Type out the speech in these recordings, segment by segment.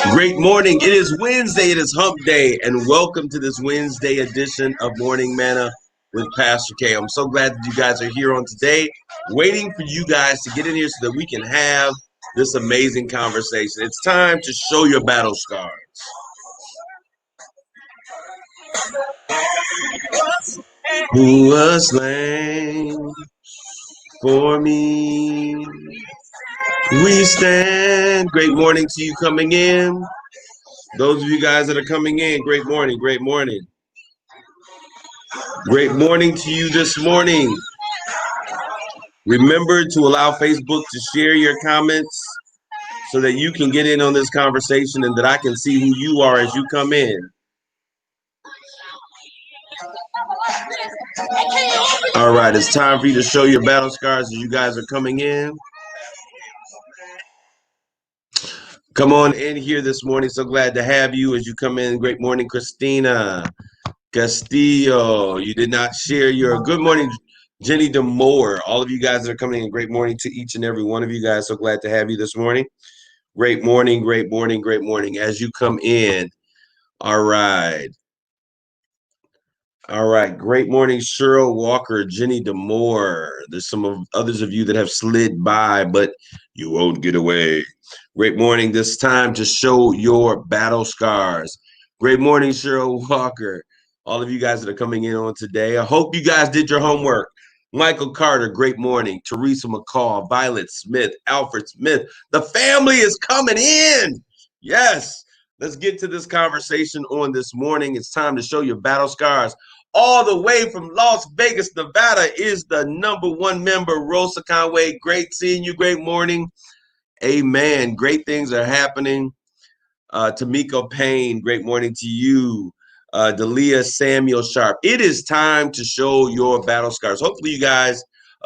Great morning. It is Wednesday. It is Hump Day, and welcome to this Wednesday edition of Morning Manna with Pastor K. I'm so glad that you guys are here on today, waiting for you guys to get in here so that we can have this amazing conversation. It's time to show your battle scars. Who was slain for me? We stand. Great morning to you coming in. Those of you guys that are coming in, great morning, great morning. Great morning to you this morning. Remember to allow Facebook to share your comments so that you can get in on this conversation and that I can see who you are as you come in. All right, it's time for you to show your battle scars as you guys are coming in. Come on in here this morning. So glad to have you as you come in. Great morning, Christina Castillo. You did not share your good morning, Jenny DeMoore. All of you guys that are coming in, great morning to each and every one of you guys. So glad to have you this morning. Great morning, great morning, great morning as you come in. All right. All right. Great morning, Cheryl Walker, Jenny DeMoore. There's some of others of you that have slid by, but you won't get away. Great morning. This time to show your battle scars. Great morning, Cheryl Walker. All of you guys that are coming in on today. I hope you guys did your homework. Michael Carter, great morning. Teresa McCall, Violet Smith, Alfred Smith. The family is coming in. Yes. Let's get to this conversation on this morning. It's time to show your battle scars. All the way from Las Vegas, Nevada is the #1 member, Rosa Conway. Great seeing you. Great morning. Amen. Great things are happening. Tamiko Payne, great morning to you. Dalia Samuel Sharp. It is time to show your battle scars. Hopefully you guys,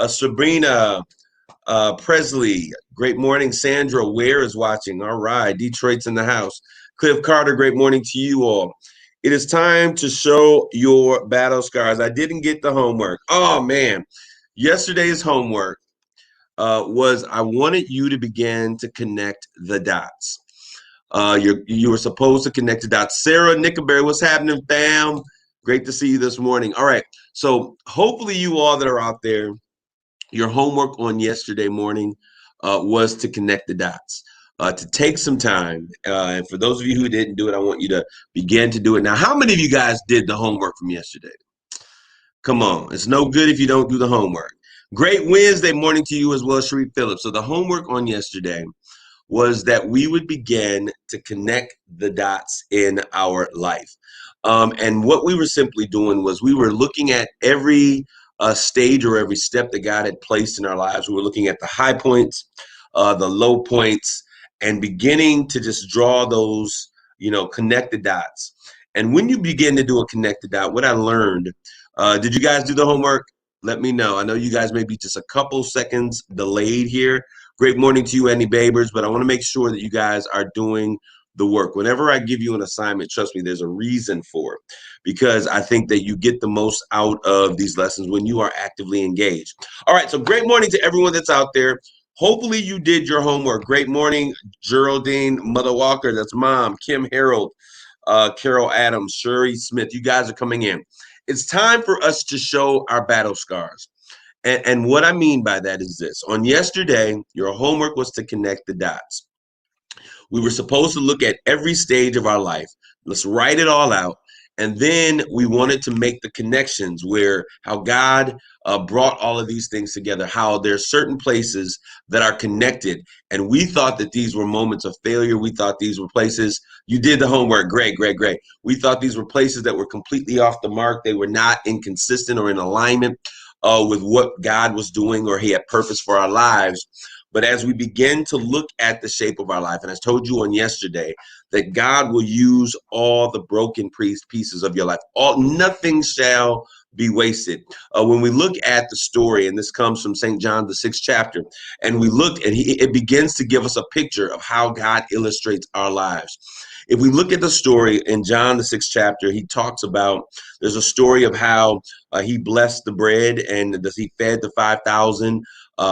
Sabrina Presley, great morning. Sandra Ware is watching. All right. Detroit's in the house. Cliff Carter, great morning to you all. It is time to show your battle scars. I didn't get the homework. Oh, man. Yesterday's homework was I wanted you to begin to connect the dots. You were supposed to connect the dots. Sarah Nickelberry, what's happening, fam? Great to see you this morning. All right. So hopefully you all that are out there, your homework on yesterday morning was to connect the dots. To take some time. And for those of you who didn't do it, I want you to begin to do it now. How many of you guys did the homework from yesterday? Come on. It's no good if you don't do the homework. Great Wednesday morning to you as well, Sharif Phillips. So the homework on yesterday was that we would begin to connect the dots in our life. And what we were simply doing was we were looking at every stage or every step that God had placed in our lives. We were looking at the high points, the low points, and beginning to just draw those, connect the dots. And when you begin to do a connected dot, what I learned, did you guys do the homework? Let me know. I know you guys may be just a couple seconds delayed here. Great morning to you, Andy Babers, but I want to make sure that you guys are doing the work. Whenever I give you an assignment, trust me, there's a reason for it, because I think that you get the most out of these lessons when you are actively engaged. All right, so great morning to everyone that's out there. Hopefully you did your homework. Great morning, Geraldine Mother Walker. That's Mom. Kim Harold, Carol Adams, Sherry Smith. You guys are coming in. It's time for us to show our battle scars. And what I mean by that is this. On yesterday, your homework was to connect the dots. We were supposed to look at every stage of our life. Let's write it all out. And then we wanted to make the connections where how God brought all of these things together, how there's certain places that are connected. And we thought that these were moments of failure. We thought these were places, you did the homework, great. We thought these were places that were completely off the mark. They were not inconsistent or in alignment with what God was doing or he had purpose for our lives. But as we begin to look at the shape of our life, and I told you on yesterday that God will use all the broken pieces of your life. Nothing shall be wasted. When we look at the story, and this comes from St. John, the 6th chapter, and we look and it begins to give us a picture of how God illustrates our lives. If we look at the story in John, the 6th chapter, he talks about, there's a story of how he blessed the bread and he fed the 5,000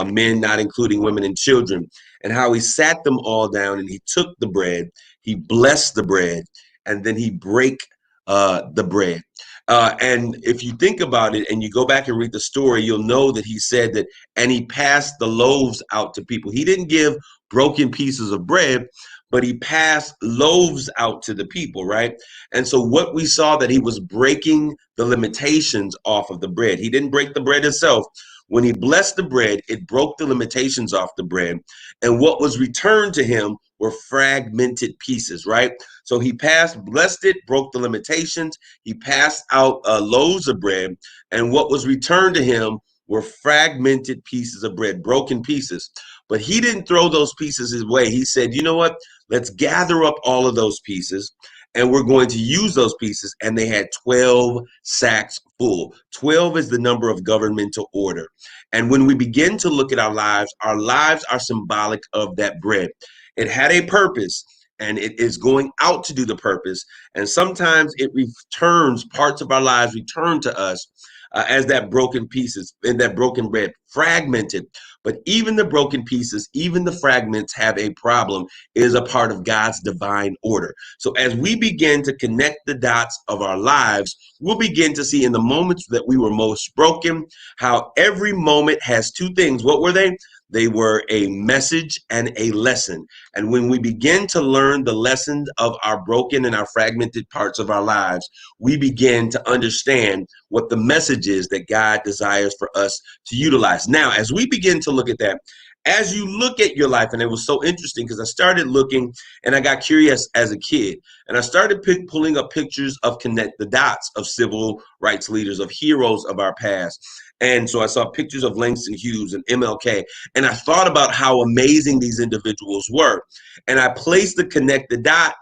men, not including women and children, and how he sat them all down and he took the bread, he blessed the bread, and then he break the bread. And if you think about it and you go back and read the story, you'll know that he said that, and he passed the loaves out to people. He didn't give broken pieces of bread, but he passed loaves out to the people, right? And so what we saw that he was breaking the limitations off of the bread. He didn't break the bread itself. When he blessed the bread, it broke the limitations off the bread. And what was returned to him were fragmented pieces, right? So he passed, blessed it, broke the limitations. He passed out loaves of bread. And what was returned to him were fragmented pieces of bread, broken pieces. But he didn't throw those pieces away. He said, you know what? Let's gather up all of those pieces and we're going to use those pieces. And they had 12 sacks full. 12 is the number of governmental order. And when we begin to look at our lives are symbolic of that bread. It had a purpose and it is going out to do the purpose. And sometimes it returns, parts of our lives return to us as that broken pieces and that broken bread, fragmented. But even the broken pieces, even the fragments have a problem. It is a part of God's divine order. So as we begin to connect the dots of our lives, we'll begin to see in the moments that we were most broken, how every moment has two things. What were they? They were a message and a lesson. And when we begin to learn the lessons of our broken and our fragmented parts of our lives, we begin to understand what the message is that God desires for us to utilize. Now, as we begin to look at that, as you look at your life, and it was so interesting because I started looking and I got curious as a kid, and I started pulling up pictures of connect the dots of civil rights leaders, of heroes of our past. And so I saw pictures of Langston Hughes and MLK, and I thought about how amazing these individuals were. And I placed the connect the dot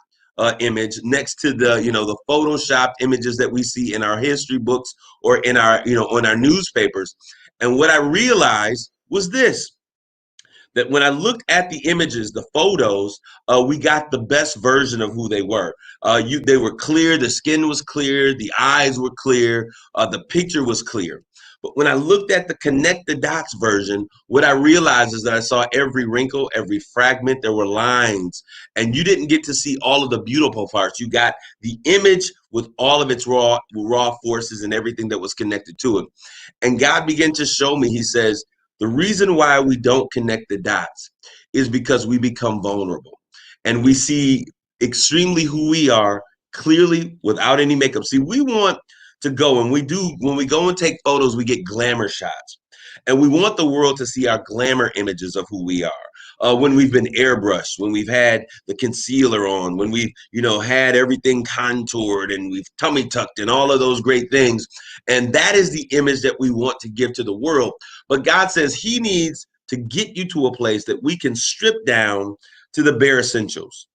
image next to the, the photoshopped images that we see in our history books or in our, on our newspapers. And what I realized was this, that when I looked at the images, the photos, we got the best version of who they were. They were clear, the skin was clear, the eyes were clear, the picture was clear. But when I looked at the connect the dots version, what I realized is that I saw every wrinkle, every fragment, there were lines, and you didn't get to see all of the beautiful parts. You got the image with all of its raw forces and everything that was connected to it. And God began to show me, he says, the reason why we don't connect the dots is because we become vulnerable and we see extremely who we are clearly without any makeup. See, we want to go and when we go and take photos, we get glamour shots and we want the world to see our glamour images of who we are. When we've been airbrushed, when we've had the concealer on, when we've, had everything contoured and we've tummy tucked and all of those great things. And that is the image that we want to give to the world. But God says he needs to get you to a place that we can strip down to the bare essentials.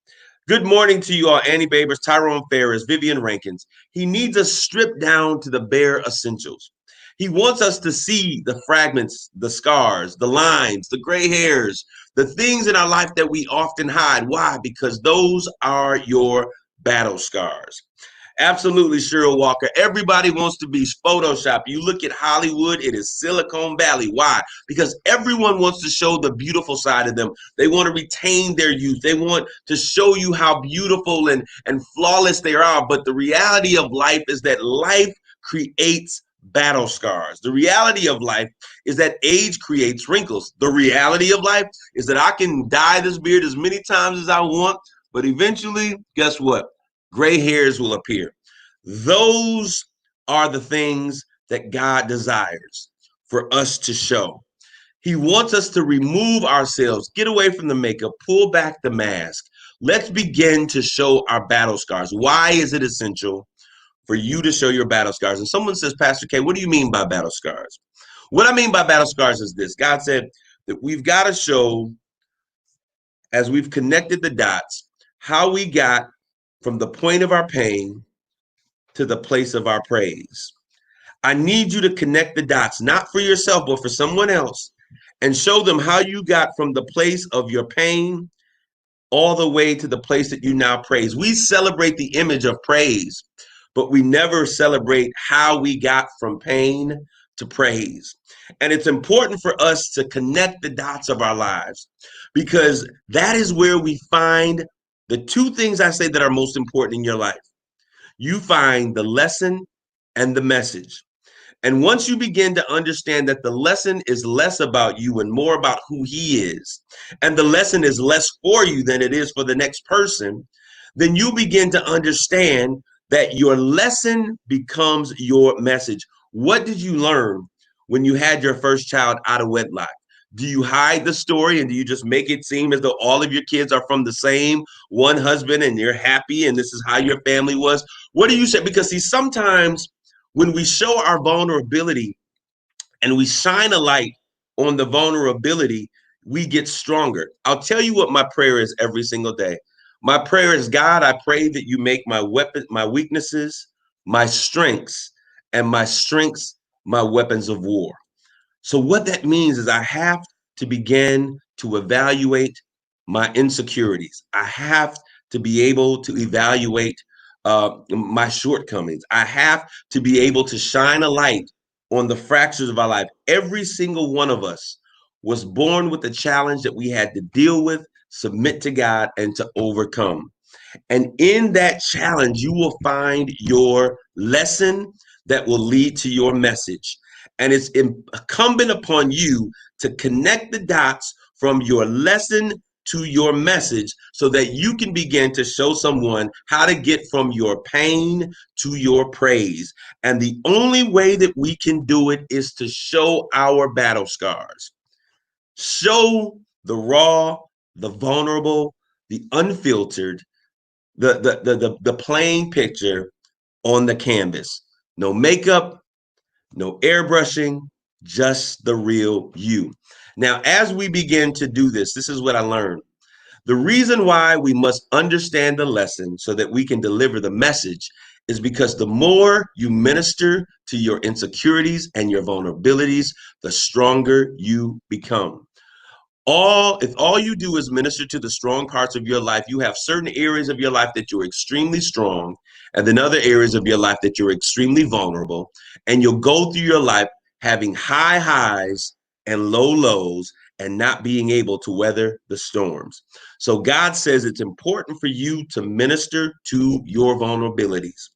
Good morning to you all, Annie Babers, Tyrone Ferris, Vivian Rankins. He needs us stripped down to the bare essentials. He wants us to see the fragments, the scars, the lines, the gray hairs, the things in our life that we often hide. Why? Because those are your battle scars. Absolutely, Cheryl Walker. Everybody wants to be Photoshopped. You look at Hollywood, it is Silicon Valley. Why? Because everyone wants to show the beautiful side of them. They want to retain their youth. They want to show you how beautiful and flawless they are. But the reality of life is that life creates battle scars. The reality of life is that age creates wrinkles. The reality of life is that I can dye this beard as many times as I want, but eventually, guess what? Gray hairs will appear. Those are the things that God desires for us to show. He wants us to remove ourselves, get away from the makeup, pull back the mask. Let's begin to show our battle scars. Why is it essential for you to show your battle scars? And someone says, Pastor K, what do you mean by battle scars? What I mean by battle scars is this. God said that we've got to show, as we've connected the dots, how we got from the point of our pain to the place of our praise. I need you to connect the dots, not for yourself, but for someone else, and show them how you got from the place of your pain all the way to the place that you now praise. We celebrate the image of praise, but we never celebrate how we got from pain to praise. And it's important for us to connect the dots of our lives because that is where we find the two things I say that are most important in your life. You find the lesson and the message. And once you begin to understand that the lesson is less about you and more about who he is, and the lesson is less for you than it is for the next person, then you begin to understand that your lesson becomes your message. What did you learn when you had your first child out of wedlock? Do you hide the story and do you just make it seem as though all of your kids are from the same one husband and you're happy and this is how your family was? What do you say? Because see, sometimes when we show our vulnerability and we shine a light on the vulnerability, we get stronger. I'll tell you what my prayer is every single day. My prayer is, God, I pray that you make my weaknesses, my strengths, and my strengths my weapons of war. So what that means is I have to begin to evaluate my insecurities. I have to be able to evaluate my shortcomings. I have to be able to shine a light on the fractures of our life. Every single one of us was born with a challenge that we had to deal with, submit to God, and to overcome. And in that challenge, you will find your lesson that will lead to your message. And it's incumbent upon you to connect the dots from your lesson to your message so that you can begin to show someone how to get from your pain to your praise. And the only way that we can do it is to show our battle scars. Show the raw, the vulnerable, the unfiltered, the plain picture on the canvas. No makeup, no airbrushing, just the real you. Now, as we begin to do this, this is what I learned. The reason why we must understand the lesson so that we can deliver the message is because the more you minister to your insecurities and your vulnerabilities, the stronger you become. If all you do is minister to the strong parts of your life, you have certain areas of your life that you're extremely strong, and then other areas of your life that you're extremely vulnerable. And you'll go through your life having high highs and low lows and not being able to weather the storms. So God says it's important for you to minister to your vulnerabilities.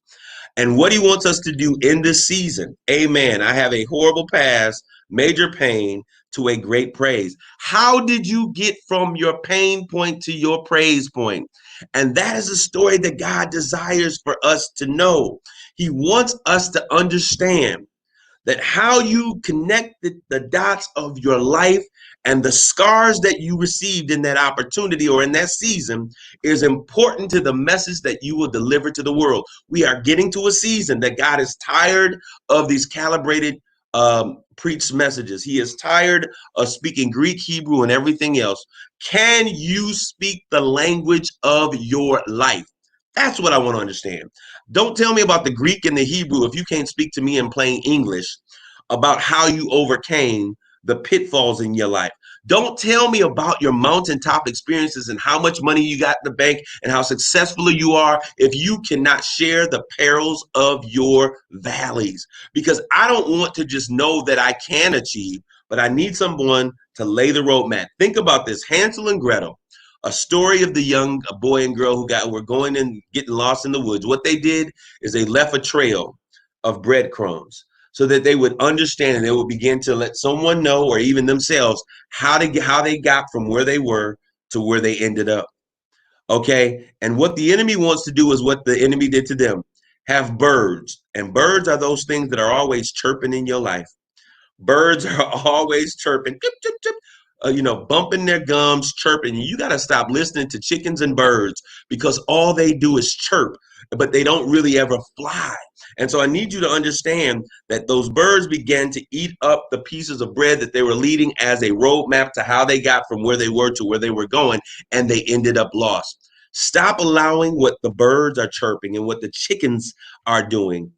And what he wants us to do in this season, amen. I have a horrible past, major pain to a great praise. How did you get from your pain point to your praise point? And that is a story that God desires for us to know. He wants us to understand that how you connect the dots of your life and the scars that you received in that opportunity or in that season is important to the message that you will deliver to the world. We are getting to a season that God is tired of these calibrated preached messages. He is tired of speaking Greek, Hebrew, and everything else. Can you speak the language of your life? That's what I want to understand. Don't tell me about the Greek and the Hebrew if you can't speak to me in plain English about how you overcame the pitfalls in your life. Don't tell me about your mountaintop experiences and how much money you got in the bank and how successful you are if you cannot share the perils of your valleys. Because I don't want to just know that I can achieve, but I need someone to lay the roadmap. Think about this. Hansel and Gretel, a story of the young boy and girl who were going and getting lost in the woods. What they did is they left a trail of breadcrumbs so that they would understand and they would begin to let someone know, or even themselves, how they got from where they were to where they ended up. Okay. And what the enemy wants to do is what the enemy did to them. Have birds. And birds are those things that are always chirping in your life. Birds are always chirping, chip, chip, chip, bumping their gums, chirping. You got to stop listening to chickens and birds because all they do is chirp, but they don't really ever fly. And so I need you to understand that those birds began to eat up the pieces of bread that they were leading as a roadmap to how they got from where they were to where they were going, and they ended up lost. Stop allowing what the birds are chirping and what the chickens are doing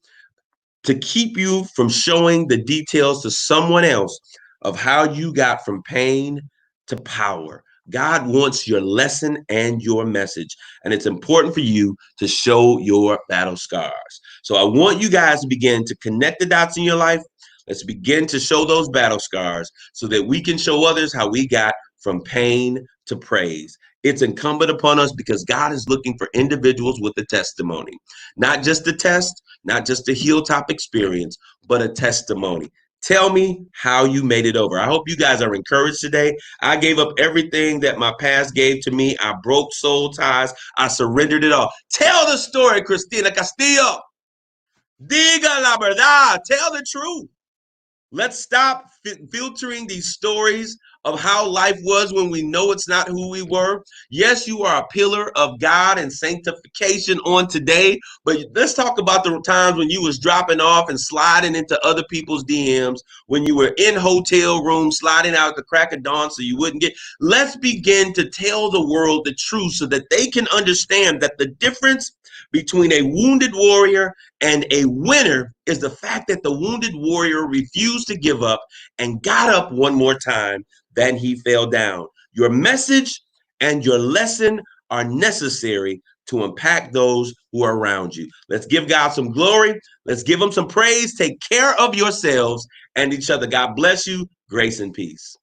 to keep you from showing the details to someone else of how you got from pain to power. God wants your lesson and your message, and it's important for you to show your battle scars. So I want you guys to begin to connect the dots in your life. Let's begin to show those battle scars so that we can show others how we got from pain to praise. It's incumbent upon us because God is looking for individuals with a testimony, not just a test, not just a hilltop experience, but a testimony. Tell me how you made it over. I hope you guys are encouraged today. I gave up everything that my past gave to me. I broke soul ties. I surrendered it all. Tell the story, Cristina Castillo. Diga la verdad. Tell the truth. Let's stop filtering these stories of how life was when we know it's not who we were. Yes, you are a pillar of God and sanctification on today, but let's talk about the times when you was dropping off and sliding into other people's DMs, when you were in hotel rooms, sliding out at the crack of dawn so you wouldn't get. Let's begin to tell the world the truth so that they can understand that the difference between a wounded warrior and a winner is the fact that the wounded warrior refused to give up and got up one more time than he fell down. Your message and your lesson are necessary to impact those who are around you. Let's give God some glory. Let's give him some praise. Take care of yourselves and each other. God bless you. Grace and peace.